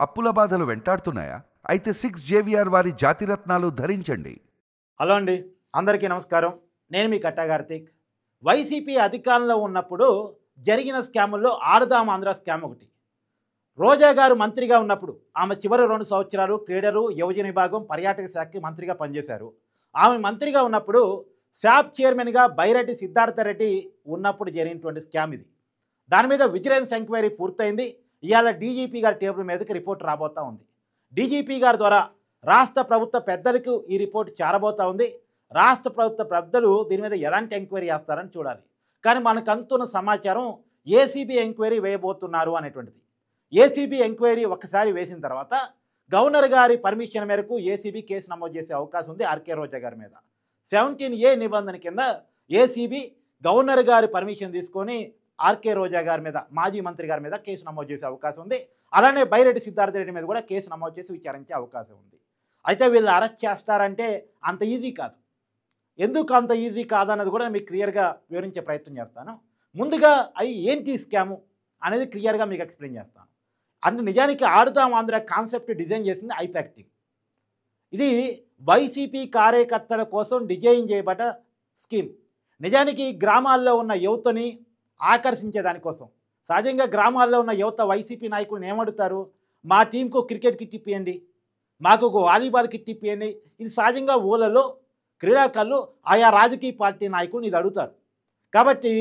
అప్పుల బాధలు వెంటాడుతున్నాయా? అయితే 6 జేవిఆర్ వారి జాతిరత్నాలు ధరించండి. హలో అండి, అందరికీ నమస్కారం. నేను మీ కట్టా కార్తీక్. వైసీపీ అధికారంలో ఉన్నప్పుడు జరిగిన స్కాముల్లో ఆడుదాం ఆంధ్ర స్కామ్ ఒకటి. రోజా గారు మంత్రిగా ఉన్నప్పుడు ఆమె చివరి 2 సంవత్సరాలు క్రీడలు, యువజన విభాగం, పర్యాటక శాఖకి మంత్రిగా పనిచేశారు. ఆమె మంత్రిగా ఉన్నప్పుడు శాప్ చైర్మన్గా బైరెడ్డి సిద్ధార్థరెడ్డి ఉన్నప్పుడు జరిగినటువంటి స్కామ్ ఇది. దాని మీద విజిలెన్స్ ఎంక్వైరీ పూర్తయింది. ఇవాళ డీజీపీ గారి టేబుల్ మీదకి రిపోర్ట్ రాబోతూ ఉంది. డీజీపీ గారి ద్వారా రాష్ట్ర ప్రభుత్వ పెద్దలకు ఈ రిపోర్ట్ చేరబోతూ ఉంది. రాష్ట్ర ప్రభుత్వ పెద్దలు దీని మీద ఎలాంటి ఎంక్వైరీ చేస్తారని చూడాలి. కానీ మనకు అందుతున్న సమాచారం ఏసీబీ ఎంక్వైరీ వేయబోతున్నారు అనేటువంటిది. ఏసీబీ ఎంక్వైరీ ఒక్కసారి వేసిన తర్వాత గవర్నర్ గారి పర్మిషన్ మేరకు ఏసీబీ కేసు నమోదు చేసే అవకాశం ఉంది ఆర్కే రోజా గారి మీద. 17A నిబంధన కింద ఏసీబీ గవర్నర్ గారి పర్మిషన్ తీసుకొని ఆర్కే రోజా గారి మీద, మాజీ మంత్రి గారి మీద కేసు నమోదు చేసే అవకాశం ఉంది. అలానే బైరెడ్డి సిద్ధార్థరెడ్డి మీద కూడా కేసు నమోదు చేసి విచారించే అవకాశం ఉంది. అయితే వీళ్ళు అరెస్ట్ చేస్తారంటే అంత ఈజీ కాదు. ఎందుకు అంత ఈజీ కాదన్నది కూడా మీకు క్లియర్గా వివరించే ప్రయత్నం చేస్తాను. ముందుగా అవి ఏంటి స్కాము అనేది క్లియర్గా మీకు ఎక్స్ప్లెయిన్ చేస్తాను. అంటే నిజానికి ఆడుదాం ఆంధ్ర కాన్సెప్ట్ డిజైన్ చేసింది ఐపాక్ టీమ్. ఇది వైసీపీ కార్యకర్తల కోసం డిజైన్ చేయబడ్డ స్కీమ్. నిజానికి గ్రామాల్లో ఉన్న యువతని ఆకర్షించే దానికోసం. సహజంగా గ్రామాల్లో ఉన్న యువత వైసీపీ నాయకులను ఏమడుతారు? మా టీంకు క్రికెట్ కిట్ ఇప్పియండి, మాకు ఒక వాలీబాల్ కిట్ ఇప్పియండి. ఇది సహజంగా ఊళ్ళలో క్రీడాకారులు ఆయా రాజకీయ పార్టీ నాయకులను ఇది అడుగుతారు. కాబట్టి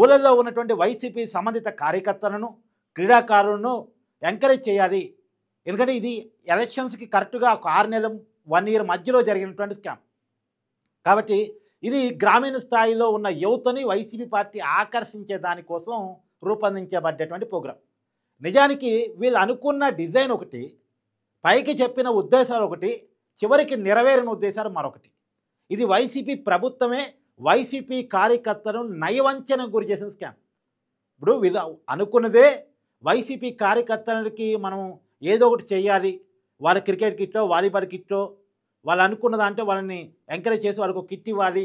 ఊళ్ళల్లో ఉన్నటువంటి వైసీపీ సంబంధిత కార్యకర్తలను, క్రీడాకారులను ఎంకరేజ్ చేయాలి. ఎందుకంటే ఇది ఎలక్షన్స్కి కరెక్ట్గా ఒక 6 నెలలు 1 ఇయర్ మధ్యలో జరిగినటువంటి స్కామ్. కాబట్టి ఇది గ్రామీణ స్థాయిలో ఉన్న యువతని వైసీపీ పార్టీ ఆకర్షించే దానికోసం రూపొందించబడ్డటువంటి ప్రోగ్రాం. నిజానికి వీళ్ళు అనుకున్న డిజైన్ ఒకటి, పైకి చెప్పిన ఉద్దేశాలు ఒకటి, చివరికి నెరవేరిన ఉద్దేశాలు మరొకటి. ఇది వైసీపీ ప్రభుత్వమే వైసీపీ కార్యకర్తలను నయవంచనకు గురి చేసిన స్కామ్. ఇప్పుడు వీళ్ళు అనుకున్నదే వైసీపీ కార్యకర్తలకి మనం ఏదో ఒకటి చేయాలి, వాళ్ళ క్రికెట్ కిట్లో, వాలీబాల్ కిట్లో, వాళ్ళు అనుకున్న దాంట్లో వాళ్ళని ఎంకరేజ్ చేసి వాళ్ళకు కిట్ ఇవ్వాలి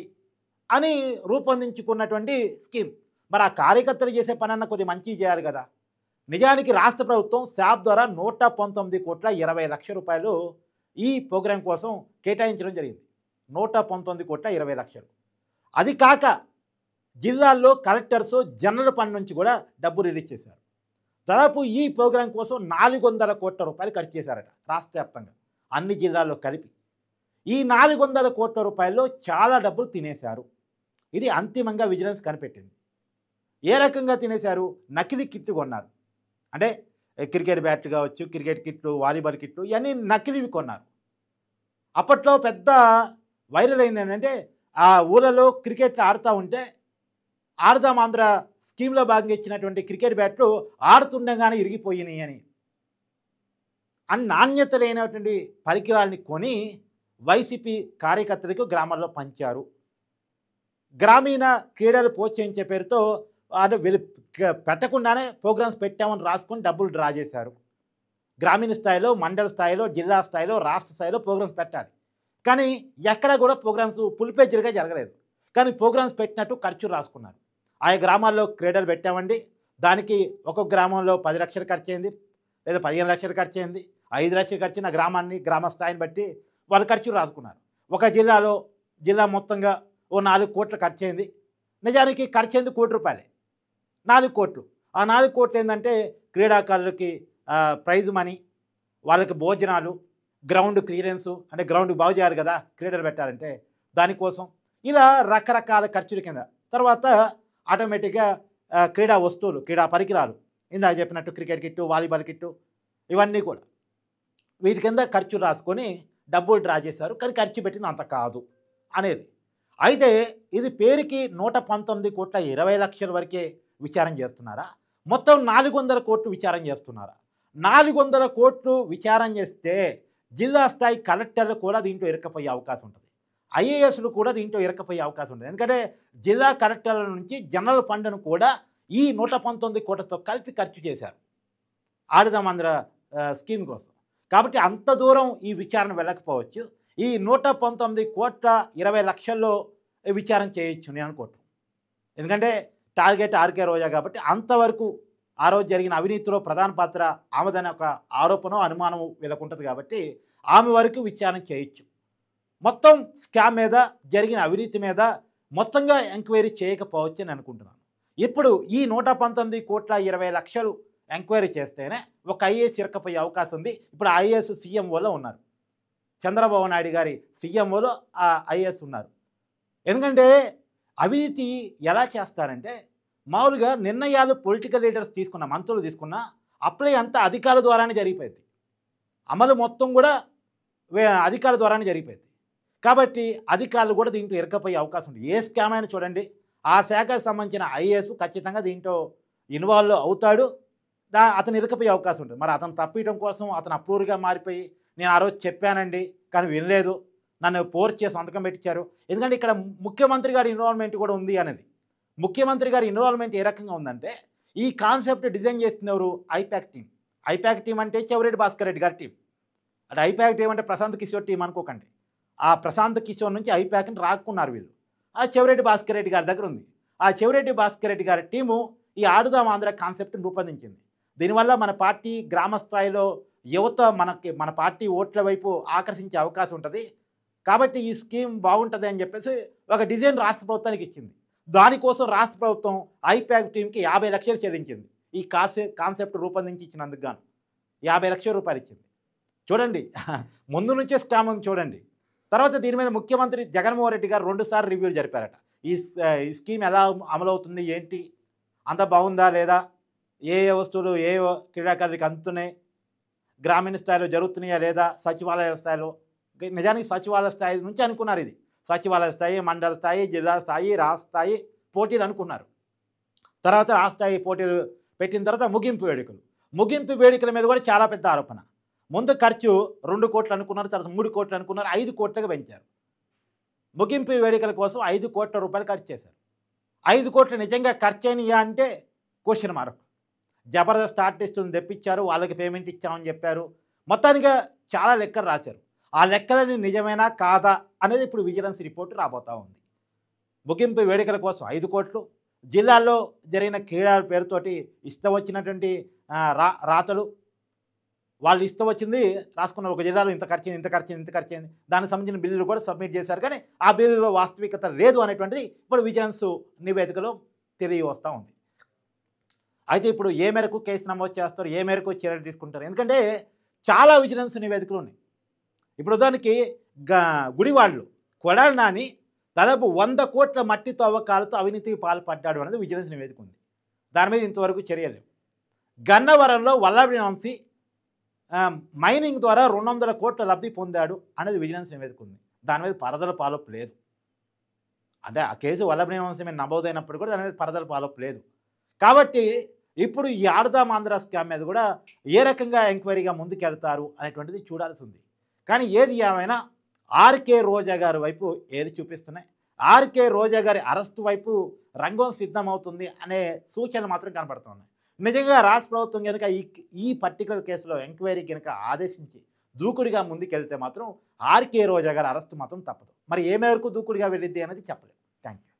అని రూపొందించుకున్నటువంటి స్కీమ్. మరి ఆ కార్యకర్తలు చేసే పనన్నా కొద్దిగా మంచి చేయాలి కదా. నిజానికి రాష్ట్ర ప్రభుత్వం శాప్ ద్వారా 119,20,00,000 రూపాయలు ఈ ప్రోగ్రాం కోసం కేటాయించడం జరిగింది. 119,20,00,000. అది కాక జిల్లాల్లో కలెక్టర్స్ జనరల్ ఫండ్ నుంచి కూడా డబ్బు రిలీజ్ చేశారు. దాదాపు ఈ ప్రోగ్రాం కోసం 400 కోట్ల రూపాయలు ఖర్చు చేశారట రాష్ట్ర వ్యాప్తంగా అన్ని జిల్లాల్లో కలిపి. ఈ 400 కోట్ల రూపాయల్లో చాలా డబ్బులు తినేశారు. ఇది అంతిమంగా విజిలెన్స్ కనిపెట్టింది. ఏ రకంగా తినేశారు? నకిలీ కిట్లు కొన్నారు. అంటే క్రికెట్ బ్యాట్ కావచ్చు, క్రికెట్ కిట్లు, వాలీబాల్ కిట్లు, ఇవన్నీ నకిలీవి కొన్నారు. అప్పట్లో పెద్ద వైరల్ అయింది ఏంటంటే, ఆ ఊళ్ళలో క్రికెట్ ఆడుతూ ఉంటే ఆడుదాం ఆంధ్ర స్కీమ్లో భాగంగా ఇచ్చినటువంటి క్రికెట్ బ్యాట్లు ఆడుతుండగానే ఇరిగిపోయినాయి అని నాణ్యత లేనటువంటి పరికరాలని కొని వైసీపీ కార్యకర్తలకు గ్రామాల్లో పంచారు. గ్రామీణ క్రీడలు ప్రోత్సహించే పేరుతో అంటే వీళ్ళు పెట్టకుండానే ప్రోగ్రామ్స్ పెట్టామని రాసుకొని డబ్బులు డ్రా చేశారు. గ్రామీణ స్థాయిలో, మండల స్థాయిలో, జిల్లా స్థాయిలో, రాష్ట్ర స్థాయిలో ప్రోగ్రామ్స్ పెట్టాలి. కానీ ఎక్కడ కూడా ప్రోగ్రామ్స్ ఫుల్ పేజ్డ్గా జరగలేదు. కానీ ప్రోగ్రామ్స్ పెట్టినట్టు ఖర్చు రాసుకున్నారు. ఆయా గ్రామాల్లో క్రీడలు పెట్టామండి, దానికి ఒక్కొక్క గ్రామంలో 10 లక్షలు ఖర్చు అయింది, లేదా 15 లక్షలు ఖర్చు అయింది, 5 లక్షలు ఖర్చు అయిన గ్రామాన్ని, గ్రామ స్థాయిని బట్టి వాళ్ళు ఖర్చు రాసుకున్నారు. ఒక జిల్లాలో జిల్లా మొత్తంగా ఓ 4 కోట్లు ఖర్చు అయింది. నిజానికి ఖర్చు అయింది ₹1 కోటి. 4 కోట్లు. ఆ 4 కోట్లు ఏంటంటే క్రీడాకారులకి ప్రైజ్ మనీ, వాళ్ళకి భోజనాలు, గ్రౌండ్ క్లియరెన్సు, అంటే గ్రౌండ్ బాగు చేయాలి కదా క్రీడలు పెట్టాలంటే దానికోసం, ఇలా రకరకాల ఖర్చుల కింద. తర్వాత ఆటోమేటిక్గా క్రీడా వస్తువులు, క్రీడా పరికరాలు, ఇందాక చెప్పినట్టు క్రికెట్ కిట్టు, వాలీబాల్ కిట్టు, ఇవన్నీ కూడా వీటి కింద ఖర్చు రాసుకొని డబ్బులు డ్రా చేశారు. కానీ ఖర్చు పెట్టింది అంత కాదు అనేది. అయితే ఇది పేరుకి 119,20,00,000 వరకే విచారణ చేస్తున్నారా? మొత్తం 400 కోట్లు విచారణ చేస్తున్నారా? 400 కోట్లు విచారణ చేస్తే జిల్లా స్థాయి కలెక్టర్లు కూడా దీంట్లో ఇరక్కపోయే అవకాశం ఉంటుంది. ఐఏఎస్లు కూడా దీంట్లో ఇరక్కపోయే అవకాశం ఉంటుంది. ఎందుకంటే జిల్లా కలెక్టర్ల నుంచి జనరల్ ఫండ్ను కూడా ఈ 119 కోట్లతో కలిపి ఖర్చు చేశారు ఆడుదాం ఆంధ్ర స్కీమ్ కోసం. కాబట్టి అంత దూరం ఈ విచారణ వెళ్ళకపోవచ్చు. ఈ 119,20,00,000లో విచారణ చేయొచ్చు నేను అనుకోవటం. ఎందుకంటే టార్గెట్ ఆర్కే రోజా కాబట్టి అంతవరకు ఆ రోజు జరిగిన అవినీతిలో ప్రధాన పాత్ర ఆమెదనే ఒక ఆరోపణ అనుమానం వీళ్ళకు ఉంటుంది కాబట్టి ఆమె వరకు విచారణ చేయొచ్చు. మొత్తం స్కామ్ మీద జరిగిన అవినీతి మీద మొత్తంగా ఎంక్వైరీ చేయకపోవచ్చు అని అనుకుంటున్నాను. ఇప్పుడు ఈ 119,20,00,000 ఎంక్వైరీ చేస్తేనే ఒక ఐఏఎస్ ఇరకపోయే అవకాశం ఉంది. ఇప్పుడు ఆ ఐఏఎస్ సీఎంఓలో ఉన్నారు. చంద్రబాబు నాయుడు గారి సీఎంఓలో ఆ ఐఏఎస్ ఉన్నారు. ఎందుకంటే అవినీతి ఎలా చేస్తారంటే మామూలుగా నిర్ణయాలు పొలిటికల్ లీడర్స్ తీసుకున్న మంత్రులు తీసుకున్న అప్లై అంతా అధికారుల ద్వారానే జరిగిపోయింది. అమలు మొత్తం కూడా అధికారుల ద్వారానే జరిగిపోయింది. కాబట్టి అధికారులు కూడా దీంట్లో ఇరకపోయే అవకాశం ఉంది. ఏ స్కామ్ అయినా చూడండి, ఆ శాఖకు సంబంధించిన ఐఏఎస్ ఖచ్చితంగా దీంట్లో ఇన్వాల్వ్ అవుతాడు. అతను ఇరకపోయే అవకాశం ఉంటుంది. మరి అతను తప్పియడం కోసం అతను అప్రూవర్గా మారిపోయి నేను ఆ రోజు చెప్పానండి కానీ వినలేదు, నన్ను ఫోర్స్ చేసి సంతకం పెట్టించారు. ఎందుకంటే ఇక్కడ ముఖ్యమంత్రి గారి ఇన్వాల్వ్మెంట్ కూడా ఉంది అనేది. ముఖ్యమంత్రి గారి ఇన్వాల్వ్మెంట్ ఏ రకంగా ఉందంటే ఈ కాన్సెప్ట్ డిజైన్ చేస్తున్న ఎవరు? I-PAC team. ఐపాక్ టీం అంటే చెవిరెడ్డి భాస్కర్ రెడ్డి గారి టీం. అంటే ఐపాక్ టీం అంటే ప్రశాంత్ కిషోర్ టీం అనుకోకండి. ఆ ప్రశాంత్ కిషోర్ నుంచి ఐపాక్ని రాక్కున్నారు వీళ్ళు. ఆ చెవిరెడ్డి భాస్కర్ రెడ్డి గారి దగ్గర ఉంది. ఆ చెవిరెడ్డి భాస్కర్ రెడ్డి గారి టీము ఈ ఆడుదాం ఆంధ్ర కాన్సెప్ట్ని రూపొందించింది. దీనివల్ల మన పార్టీ గ్రామ స్థాయిలో యువత మన పార్టీ ఓట్ల వైపు ఆకర్షించే అవకాశం ఉంటుంది. కాబట్టి ఈ స్కీమ్ బాగుంటుంది అని చెప్పేసి ఒక డిజైన్ రాష్ట్ర ప్రభుత్వానికి ఇచ్చింది. దానికోసం రాష్ట్ర ప్రభుత్వం ఐపాక్ టీంకి 50 లక్షలు చెల్లించింది. ఈ కాన్సెప్ట్ రూపొందించి ఇచ్చినందుకు గాను 50 లక్షల రూపాయలు ఇచ్చింది. చూడండి, ముందు నుంచే స్కామ్ ఉంది చూడండి. తర్వాత దీని మీద ముఖ్యమంత్రి జగన్మోహన్ రెడ్డి గారు 2 సార్లు రివ్యూలు జరిపారట. ఈ స్కీమ్ ఎలా అమలవుతుంది, ఏంటి, అంత బాగుందా లేదా, ఏ వస్తువులు ఏ క్రీడాకారులకి అందుతున్నాయి, గ్రామీణ స్థాయిలో జరుగుతున్నాయా లేదా, సచివాలయ స్థాయిలో. నిజానికి సచివాలయ స్థాయి నుంచి అనుకున్నారు. ఇది సచివాలయ స్థాయి, మండల స్థాయి, జిల్లా స్థాయి, రాష్ట్ర స్థాయి పోటీలు అనుకున్నారు. తర్వాత రాష్ట్ర స్థాయి పోటీలు పెట్టిన తర్వాత ముగింపు వేడుకల మీద కూడా చాలా పెద్ద ఆరోపణ. ముందు ఖర్చు 2 కోట్లు అనుకున్నారు, తర్వాత 3 కోట్లు అనుకున్నారు, 5 కోట్లుగా పెంచారు. ముగింపు వేడుకల కోసం 5 కోట్ల రూపాయలు ఖర్చు చేశారు. 5 కోట్లు నిజంగా ఖర్చు అయినాయా అంటే క్వశ్చన్ మార్క్. జబర్దస్త్ ఆర్టిస్టులను తెప్పించారు, వాళ్ళకి పేమెంట్ ఇచ్చామని చెప్పారు. మొత్తానిగా చాలా లెక్కలు రాశారు. ఆ లెక్కలని నిజమేనా కాదా అనేది ఇప్పుడు విజిలెన్స్ రిపోర్ట్ రాబోతూ ఉంది. ముగింపు వేడుకల కోసం 5 కోట్లు, జిల్లాల్లో జరిగిన క్రీడల పేరుతోటి ఇష్టం వచ్చినటువంటి రాతలు, వాళ్ళు ఇష్టం వచ్చింది రాసుకున్నారు. ఒక జిల్లాలో ఇంత ఖర్చయింది, దానికి సంబంధించిన బిల్లులు కూడా సబ్మిట్ చేశారు. కానీ ఆ బిల్లులో వాస్తవికత లేదు అనేటువంటిది ఇప్పుడు విజిలెన్స్ నివేదికలో తెలియవస్తూ ఉంది. అయితే ఇప్పుడు ఏ మేరకు కేసు నమోదు చేస్తారు, ఏ మేరకు చర్యలు తీసుకుంటారు? ఎందుకంటే చాలా విజిలెన్స్ నివేదికలు ఉన్నాయి. ఇప్పుడు ఉదాహరణకి గుడివాళ్ళు కొడాలి నాని దాదాపు 100 కోట్ల మట్టి తవ్వకాలతో అవినీతికి పాల్పడ్డాడు అనేది విజిలెన్స్ నివేదిక ఉంది. దాని మీద ఇంతవరకు చర్యలు. గన్నవరంలో వల్లభనేని వంశీ మైనింగ్ ద్వారా 200 కోట్ల లబ్ధి పొందాడు అనేది విజిలెన్స్ నివేదిక ఉంది. దాని మీద పరదల పాలపు లేదు. అంటే ఆ కేసు వల్లభనేని వంశీ మీద నమోదైనప్పుడు కూడా దాని మీద పరదల పాలపు లేదు. కాబట్టి ఇప్పుడు ఈ ఆడుదాం ఆంధ్ర స్కామ్ మీద కూడా ఏ రకంగా ఎంక్వైరీగా ముందుకెళ్తారు అనేటువంటిది చూడాల్సి ఉంది. కానీ ఏది ఏమైనా ఆర్కే రోజా గారి వైపు ఏది చూపిస్తున్నాయి, ఆర్కే రోజా గారి అరెస్టు వైపు రంగం సిద్ధమవుతుంది అనే సూచనలు మాత్రం కనపడుతున్నాయి. నిజంగా రాష్ట్ర ప్రభుత్వం కనుక ఈ పర్టికులర్ కేసులో ఎంక్వైరీ కనుక ఆదేశించి దూకుడిగా ముందుకెళ్తే మాత్రం ఆర్కే రోజా గారి అరెస్టు మాత్రం తప్పదు. మరి ఏ మేరకు దూకుడిగా వెళ్ళిద్ది అనేది చెప్పలేదు. Thank you.